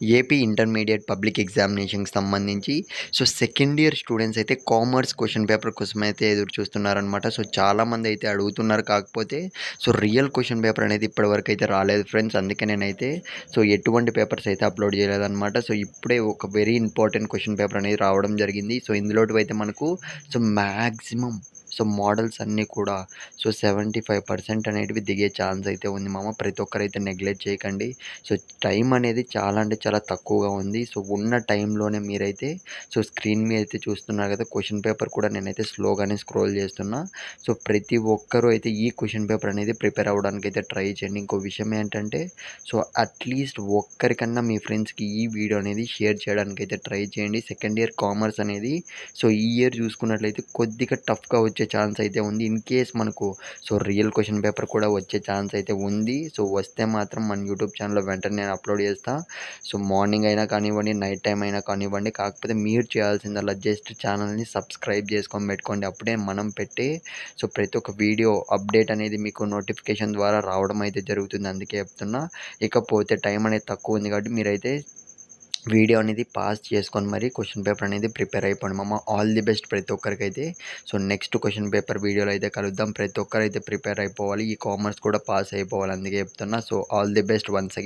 AP intermediate public ఎగ్జామినేషన్‌కి సంబంధించి second year students అయితే commerce question paper కోసమైతే ఎదురు చూస్తున్నారనమాట. చాలామందైతే అడుగుతున్నారు. కాకపోతే రియల్ క్వెషన్ పేపర్ అనేది ఇప్పటివరకైతే రాలేదు ఫ్రెండ్స్. అందుకే నేనైతే ఎటువంటి పేపర్స్ అయితే అప్‌లోడ్ చేయలేదనమాట. ఇప్పుడే ఒక వెరీ ఇంపార్టెంట్ క్వెషన్ పేపర్ అనేది రావడం జరిగింది. ఇందులోటివైతే మనకు మాక్సిమం మోడల్స్ అన్నీ కూడా 75% అనేటివి దిగే ఛాన్స్ అయితే ఉంది మామ. ప్రతి ఒక్కరైతే నెగ్లెక్ట్ చేయకండి. సో, టైం అనేది చాలా అంటే చాలా తక్కువగా ఉంది. ఉన్న టైంలోనే మీరైతే స్క్రీన్ మీద అయితే చూస్తున్నారు కదా! క్వెషన్ పేపర్ కూడా నేనైతే స్లోగానే స్క్రోల్ చేస్తున్నా. ప్రతి ఒక్కరు అయితే ఈ క్వెషన్ పేపర్ అనేది ప్రిపేర్ అవ్వడానికైతే ట్రై చేయండి. ఇంకో విషయం ఏంటంటే అట్‌లీస్ట్ ఒక్కరికన్నా మీ ఫ్రెండ్స్‌కి ఈ వీడియో అనేది షేర్ చేయడానికైతే ట్రై చేయండి. సెకండ్ ఇయర్ కామర్స్ అనేది ఈ ఇయర్ చూసుకున్నట్లయితే కొద్దిగా టఫ్‌గా వచ్చే ఛాన్స్ అయితే ఉంది. ఇన్‌కేస్ మనకు రియల్ క్వెషన్ పేపర్ కూడా వచ్చే ఛాన్స్ అయితే ఉంది. వస్తే మాత్రం మన యూట్యూబ్ ఛానల్‌లో వెంటనే నేను అప్‌లోడ్ చేస్తా. మార్నింగ్ అయినా కానివ్వండి, నైట్ టైమ్ అయినా కానివ్వండి. కాకపోతే మీరు చేయాల్సిందల్లా జస్ట్ ఛానల్‌ని సబ్స్క్రైబ్ చేసుకొని పెట్టుకోండి. అప్పుడే మనం పెట్టే ప్రతి ఒక్క వీడియో అప్డేట్ అనేది మీకు నోటిఫికేషన్ ద్వారా రావడం అయితే జరుగుతుంది. అందుకే చెప్తున్నా. ఇకపోతే టైం అనేది తక్కువ ఉంది కాబట్టి మీరైతే వీడియో అనేది పాజ్ చేసుకొని మరి క్వెషన్ పేపర్ అనేది ప్రిపేర్ అయిపోండి మామ. ఆల్ ది బెస్ట్ ప్రతి ఒక్కరికైతే. నెక్స్ట్ క్వెషన్ పేపర్ వీడియోలో అయితే కలుద్దాం. ప్రతి ఒక్కరైతే ప్రిపేర్ అయిపోవాలి. ఈ కామర్స్ కూడా పాస్ అయిపోవాలి. అందుకే చెప్తున్నా. All the best once again.